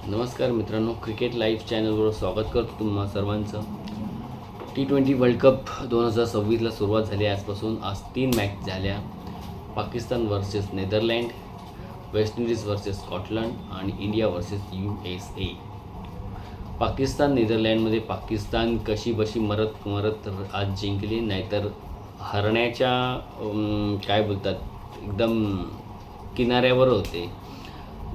नमस्कार मित्रांनो, cricket live चॅनलवर स्वागत करतो तुम्हा सर्वांचं. T20 वर्ल्ड कप 2026ला सुरुवात झाली. आजपासून आज 3 मॅच झाल्या. Pakistan versus Netherland, West Indies versus Scotland आणि इंडिया वर्सेस USA. पाकिस्तान नेदरलँडमध्ये पाकिस्तान कशी बशी मरत मरत आज जिंकली, नाहीतर हरण्याच्या काय बोलतात एकदम किनाऱ्यावर होते.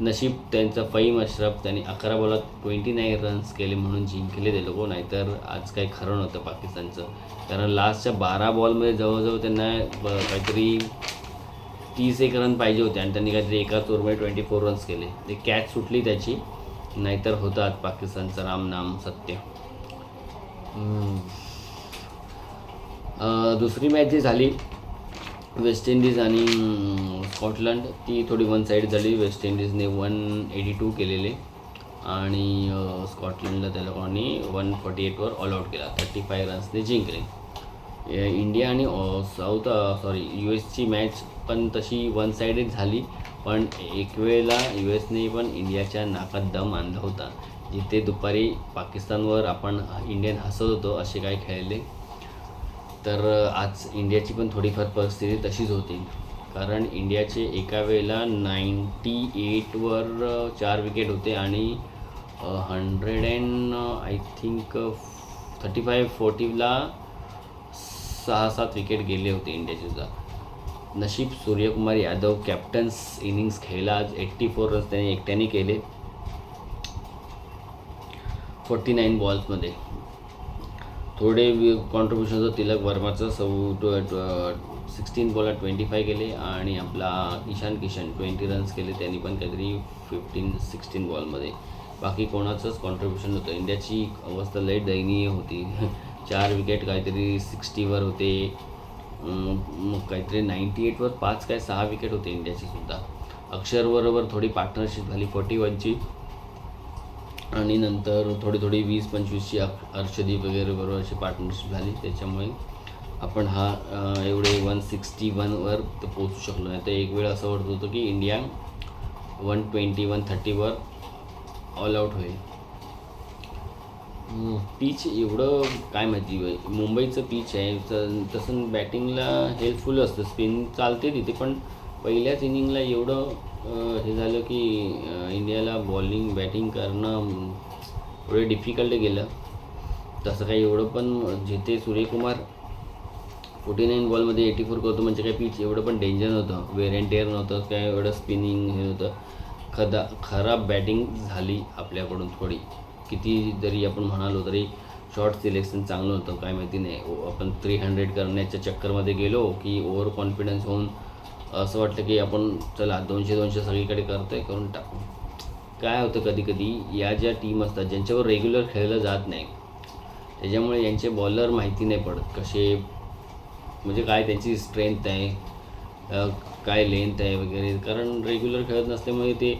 नशीब त्यांचा फहीम अशरफ त्यांनी 11 बॉलात 29 रन्स केले म्हणून जिंकले ते लोक, नाहीतर आज काही खरं नव्हतं पाकिस्तानचं. कारण लास्टच्या 12 बॉलमध्ये जवळजवळ त्यांना काहीतरी 31 रन पाहिजे होते आणि त्यांनी काहीतरी एकाच ओव्हरमध्ये 24 रन्स केले. ते कॅच सुटली त्याची, नाहीतर होतं आज पाकिस्तानचं राम सत्य. दुसरी मॅच जी झाली वेस्ट इंडिज आणि स्कॉटलंड, ती थोडी वन साईड झाली. वेस्ट इंडिजने 182 केलेले आणि स्कॉटलंडला त्या लोकांनी 148वर ऑल आऊट केला. 35 रन्सने जिंकले. इंडिया आणि US मॅच पण तशी वन साईडेड झाली, पण एक वेळेला USने पण इंडियाच्या नाकात दम आणला होता. जिथे दुपारी पाकिस्तानवर आपण इंडियन हसत होतो असे काय खेळले, तर आज इंडियाची पण थोडीफार परिस्थिती तशीच होती. कारण इंडियाचे एका वेळेला 98वर 4 विकेट होते आणि 35-40ला 6-7 विकेट गेले होते इंडियाचे सुद्धा. नशीब सूर्यकुमार यादव कॅप्टन्स इनिंग्स खेळला. आज 84 रन्स त्याने एकट्याने केले 49 बॉल्समध्ये. थोडे कॉन्ट्रीब्युशन होतं तिलक वर्माचं. 16 बॉलात 25 केले आणि आपला ईशान किशन 20 रन्स केले, त्यांनी पण काहीतरी 15-16 बॉलमध्ये. बाकी कोणाचंच कॉन्ट्रीब्युशन नव्हतं. इंडियाची अवस्था लई दयनीय होती. 4 विकेट काहीतरी 60वर होते, मग काहीतरी 98वर 5 काय 6 विकेट होते इंडियाची सुद्धा. अक्षरबरोबर थोडी पार्टनरशिप झाली 41ची आणि नंतर थोडी 20-25ची अर्शदीप वगैरे बरोबर अशी पार्टनरशिप झाली. त्याच्यामुळे आपण हा एवढे 161वर पोचू शकलो. नाही तर एक वेळ असं वाटत होतं की इंडिया 120-130वर ऑल आऊट होईल. पीच एवढं काय माहिती, मुंबईचं पीच आहे तसं बॅटिंगला हेल्पफुल असतं, स्पिन चालते तिथे, पण पहिल्याच इनिंगला एवढं हे झालं की इंडियाला बॅटिंग करणं एवढं डिफिकल्ट गेलं. तसं काही एवढं पण जिथे सूर्यकुमार 49 बॉलमध्ये 84 करतो म्हणजे काय पीच एवढं पण डेंजर नव्हतं, वेअर अँड टेअर नव्हतं, काय एवढं स्पिनिंग हे होतं. खराब बॅटिंग झाली आपल्याकडून थोडी. किती जरी आपण म्हणालो तरी शॉर्ट सिलेक्शन चांगलं होतं, काय माहिती नाही. आपण 300 करण्याच्या चक्करमध्ये गेलो की ओव्हर कॉन्फिडन्स होऊन असं वाटतं की आपण चला 200 सगळीकडे करून टाकू. काय होतं कधी कधी या ज्या टीम असतात ज्यांच्यावर रेग्युलर खेळलं जात नाही, त्याच्यामुळे यांचे बॉलर माहिती नाही पडत कसे, म्हणजे काय त्यांची स्ट्रेंथ आहे, काय लेंथ आहे वगैरे. कारण रेग्युलर खेळत नसल्यामुळे ते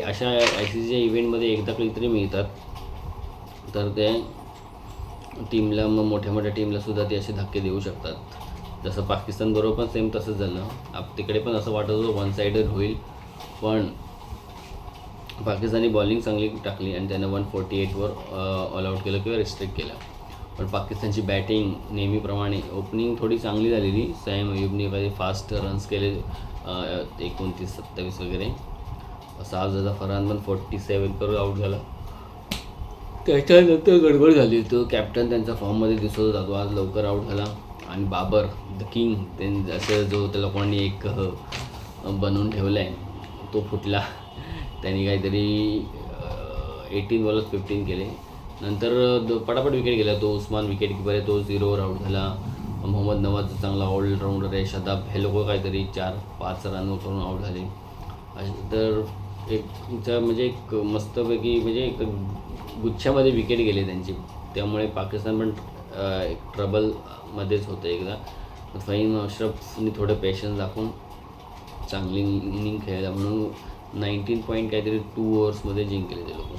अशा ICCच्या इव्हेंटमध्ये एकदा कधीतरी मिळतात, तर ते टीमला मग मोठ्या टीमलासुद्धा ते असे धक्के देऊ शकतात. जसं पाकिस्तानबरोबर पण सेम तसंच झालं. तिकडे पण असं वाटत होतं वन साईडेड होईल, पण पाकिस्तानी बॉलिंग चांगली टाकली आणि त्यानं 148वर ऑल आऊट केलं किंवा रिस्ट्रिक्ट केलं. पण पाकिस्तानची बॅटिंग नेहमीप्रमाणे ओपनिंग थोडी चांगली झालेली. सैम अयूबने काही फास्ट रन्स केले 29-27 वगैरे. साजदा फरहान पण 47 आऊट झाला. त्याच्यानंतर गडबड झाली. तो कॅप्टन त्यांचा फॉर्ममध्ये दिसत होता, तो आज लवकर आऊट झाला. आणि बाबर द किंग असं जो त्या लोकांनी एक बनवून ठेवला आहे तो फुटला. त्यांनी काहीतरी 18 बॉलात 15 केले. नंतर पटापट विकेट गेला. तो उस्मान विकेट कीपर आहे, तो 0वर आऊट झाला. मोहम्मद नवाज चांगला ऑलराऊंडर आहे. शदाब हे लोक काहीतरी 4-5 रन करून आऊट झाले. तर एक मस्तपैकी एक गुच्छामध्ये विकेट गेले त्यांची. त्यामुळे पाकिस्तान पण एक ट्रबलमध्येच होतं एकदा. फहीम अशरफने थोडं पेशन्स दाखवून चांगली इनिंग खेळला म्हणून 19 पॉईंट काहीतरी 2 ओव्हर्समध्ये जिंकले ते लोक.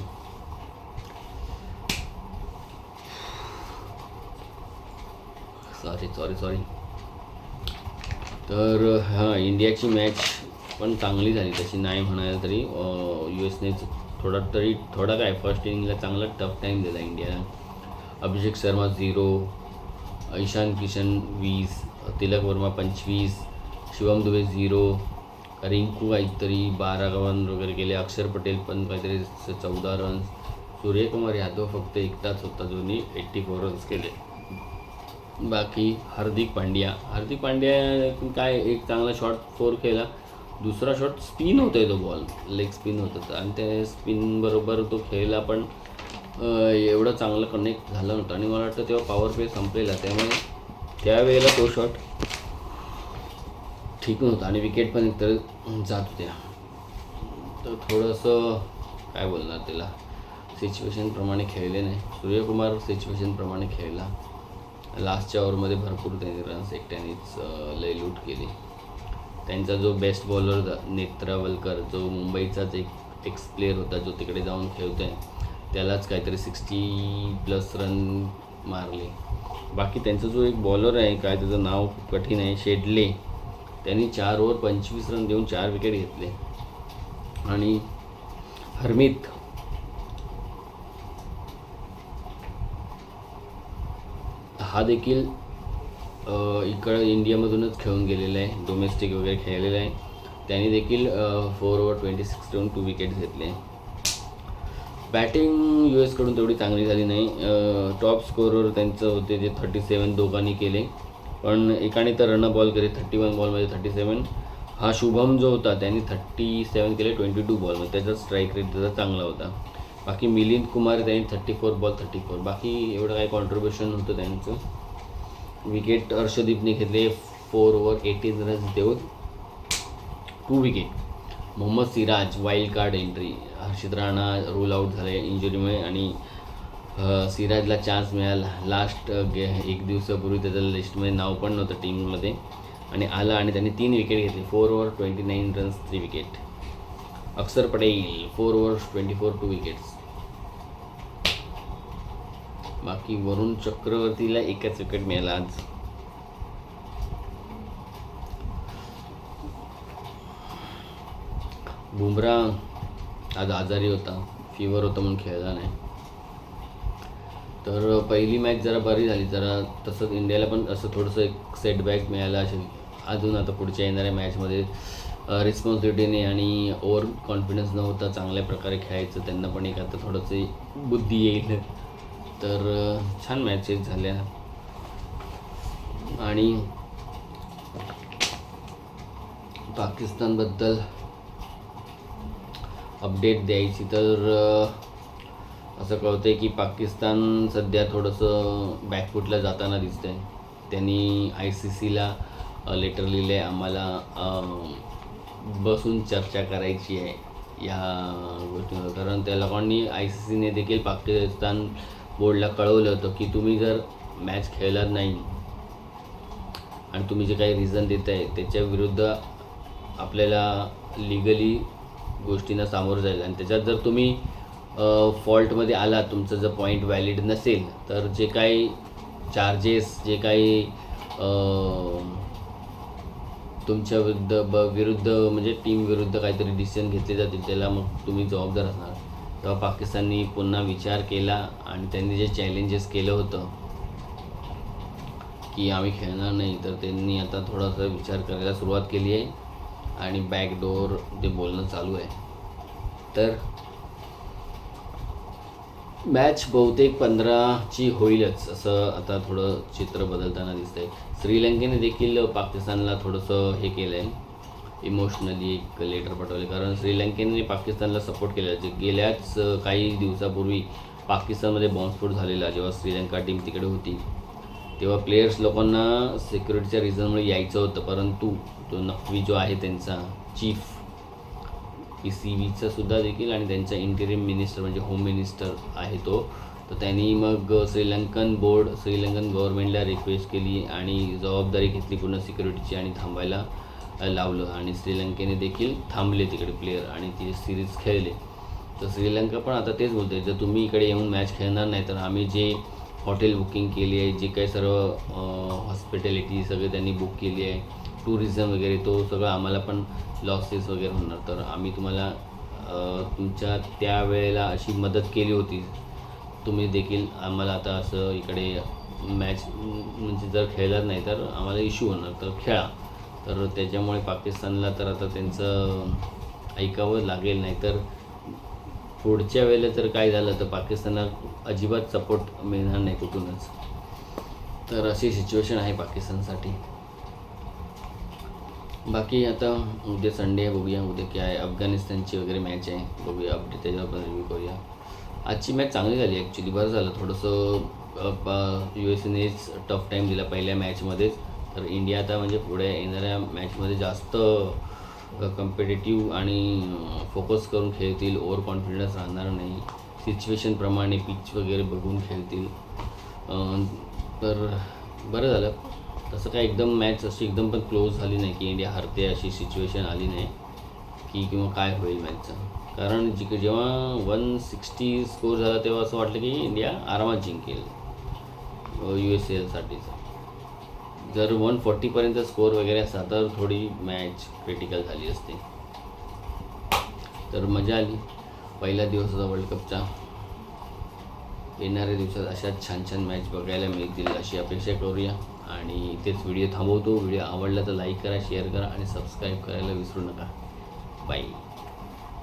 सॉरी. तर इंडियाची मॅच पण चांगली झाली तशी नाही म्हणायला तरी. US ने थोडा काय फर्स्ट इनिंगला चांगला टफ टाईम दिला इंडियाला. अभिषेक शर्मा 0, ईशान किशन 20, तिलक वर्मा 25, शिवम दुबे 0, रिंकू काहीतरी 12 रन वगैरे केले, अक्षर पटेल पण काहीतरी 14 रन्स, सूर्यकुमार यादव फक्त एकटाच होता जोनी 84 रन्स केले. बाकी हार्दिक पांड्या काय एक चांगला शॉट 4 केला. दुसरा शॉट स्पिन होता तो बॉल, लेग स्पिन होत होता आणि त्या स्पिनबरोबर तो खेळला, पण एवढं चांगलं कनेक्ट झालं नव्हतं आणि मला वाटतं तेव्हा पॉवर प्ले संपलेला, त्यामुळे त्यावेळेला तो शॉट ठीक नव्हता आणि विकेट पण एकतर जात होत्या. तर थोडंसं काय बोलणार त्याला, सिच्युएशनप्रमाणे खेळले नाही. सूर्यकुमार सिच्युएशनप्रमाणे खेळला. लास्टच्या ओव्हरमध्ये भरपूर त्यांनी रन्स एकट्यानेच लय लूट केली. त्यांचा जो बेस्ट बॉलर नेत्रावलकर, जो मुंबईचाच एक एक्स प्लेयर होता जो तिकडे जाऊन खेळतो आहे, त्यालाच काहीतरी 60+ रन मारले. बाकी त्यांचा जो एक बॉलर आहे, काय त्याचं नाव कठीण आहे, शेडले, त्यांनी 4 ओव्हर 25 रन देऊन 4 विकेट घेतले. आणि हरमित हा देखील इकडं इंडियामधूनच खेळून गेलेला आहे, डोमेस्टिक वगैरे खेळलेला आहे. त्यांनी देखील 4 ओव्हर 26 देऊन 2 विकेट्स घेतले. बॅटिंग US कडून तेवढी चांगली झाली नाही. टॉप स्कोरर त्यांचं होते जे 37 दोघांनी केले, पण एकाने तर रन बॉल केले 31 बॉलमध्ये 37. हा शुभम जो होता त्यांनी 37 केले 22 बॉलमध्ये, त्याचा स्ट्राईक रेट त्याचा चांगला होता. बाकी मिलिंद कुमार त्यांनी 34 बॉल 34, बाकी एवढं काही कॉन्ट्रीब्युशन नव्हतं त्यांचं. विकेट हर्षदीपने घेतले 4 ओव्हर 18 रन्स देऊन 2 wicket. Mohammed Siraj wild card entry, Harshit Rana rule out झाले इंजुरीमुळे आणि सिराजला चान्स मिळाला. लास्ट एक दिवसापूर्वी त्याचं लिस्टमध्ये नाव पण नव्हतं टीममध्ये आणि आला आणि त्यांनी 3 विकेट घेतले. 4 ओव्हर 29 रन्स 3 विकेट. अक्षर पटेल 4 ओव्हर्स 24 2 विकेट्स. बाकी वरुण चक्रवर्तीला एकच विकेट मिळाला आज. बुमराह आज आजारी होता, फीवर होता म्हणून खेळला नाही. तर पहिली मॅच जरा बरी झाली, जरा तसंच इंडियाला पण असं थोडंसं एक सेटबॅक मिळाला असेल. अजून आता पुढच्या येणाऱ्या मॅचमध्ये रिस्पॉन्सिबिलिटीने आणि ओव्हर कॉन्फिडन्स नव्हता चांगल्या प्रकारे खेळायचं, त्यांना पण एक आता थोडंसं बुद्धी येईल. तर छान मॅचेस झाल्या. आणि पाकिस्तानबद्दल अपडेट द्यायची तर असं कळतं आहे की पाकिस्तान सध्या थोडंसं बॅकफुटला जाताना दिसतं आहे. त्यांनी ICCला लेटर लिहिलं आहे, आम्हाला बसून चर्चा करायची आहे या गोष्टीवर. कारण त्या लोकांनी ICCने देखील पाकिस्तान बोर्डला कळवलं होतं की तुम्ही जर मॅच खेळलात नाही आणि तुम्ही जे काही रिझन देत आहे त्याच्या विरुद्ध आपल्याला लिगली गोष्टींना सामोरं जाईल आणि त्याच्यात जर तुम्ही फॉल्टमध्ये आला, तुमचं जर पॉईंट व्हॅलिड नसेल, तर जे काही चार्जेस, जे काही तुमच्या विरुद्ध म्हणजे टीम विरुद्ध काहीतरी डिसिजन घेतले जातील, त्याला मग तुम्ही जबाबदार असणार. तेव्हा पाकिस्ताननी पुन्हा विचार केला आणि त्यांनी जे चॅलेंजेस केलं होतं की आम्ही खेळणार नाही, तर त्यांनी आता थोडासा विचार करायला सुरुवात केली आहे आणि बॅकडोर ते बोलणं चालू आहे. तर मॅच बहुतेक 15ची होईलच असं आता थोडं चित्र बदलताना दिसतं आहे. श्रीलंकेने देखील पाकिस्तानला थोडंसं हे केलं आहे, इमोशनली एक लेटर पाठवले. कारण श्रीलंकेने पाकिस्तानला सपोर्ट केला. जे गेल्याच काही दिवसापूर्वी पाकिस्तानमध्ये बॉम्बस्फोट झालेला, जेव्हा श्रीलंका टीम तिकडे होती, तेव्हा प्लेयर्स लोकांना सिक्युरिटीच्या रिझनमुळे यायचं होतं, परंतु तो नक्वी जो आहे त्यांचा चीफ PCBचा सुद्धा देखील आणि त्यांचा इंटेरिम मिनिस्टर म्हणजे होम मिनिस्टर आहे तो, तर त्यांनी मग श्रीलंकन गव्हर्नमेंटला रिक्वेस्ट केली आणि जबाबदारी घेतली पूर्ण सिक्युरिटीची आणि थांबायला लावलं आणि श्रीलंकेने देखील थांबले तिकडे प्लेयर आणि ती सिरीज खेळले. तर श्रीलंका पण आता तेच बोलते, जर तुम्ही इकडे येऊन मॅच खेळणार नाही तर आम्ही जे हॉटेल बुकिंग केली आहे, जे काही सर्व हॉस्पिटॅलिटी सगळे त्यांनी बुक केली आहे, टुरिझम वगैरे तो सगळं आम्हाला पण लॉसेस वगैरे होणार. तर आम्ही तुम्हाला तुमच्या त्यावेळेला अशी मदत केली होती. तुम्ही देखील आम्हाला आता असं इकडे मॅच म्हणजे जर खेळलं नाही तर आम्हाला इश्यू होणार, तर खेळा. तर त्याच्यामुळे पाकिस्तानला तर आता त्यांचं ऐकावं लागेल. नाही तर पुढच्या वेळेला जर काय झालं तर पाकिस्तानला अजिबात सपोर्ट मिळणार नाही कुठूनच. तर अशी सिच्युएशन आहे पाकिस्तानसाठी. बाकी आता उद्या संडे आहे, बघूया उद्या काय आहे. अफगाणिस्तानची वगैरे मॅच आहे, बघूया अपडेट त्याच्यावर पण रिव्ह्यू करूया. आजची मॅच चांगली झाली ॲक्च्युली, बरं झालं थोडंसं USA टफ टाईम दिला पहिल्या मॅचमध्येच. तर इंडिया आता म्हणजे पुढे येणाऱ्या मॅचमध्ये जास्त कम्पिटेटिव्ह आणि फोकस करून खेळतील. ओव्हर कॉन्फिडन्स राहणार नाही, सिच्युएशनप्रमाणे पिच वगैरे बघून खेळतील. तर बरं झालं. तसं काय एकदम मॅच अशी एकदम पण क्लोज झाली नाही की इंडिया हरते अशी सिच्युएशन आली नाही की किंवा काय होईल मॅचचं. कारण जेव्हा 160 स्कोर झाला तेव्हा असं वाटलं की इंडिया आरामात जिंकेल USAसाठीचं. जर 140पर्यंत स्कोर वगैरे असता तर थोडी मॅच क्रिटिकल झाली असते. तर मजा आली पहिला दिवस होता वर्ल्ड कपचा. येणाऱ्या दिवसात अशाच छान छान मॅच बघायला मिळतील अशी अपेक्षा करूया. आणि इथेच व्हिडिओ थांबवतो. व्हिडिओ आवडला तर लाईक करा, शेअर करा आणि सबस्क्राईब करायला विसरू नका. बाय.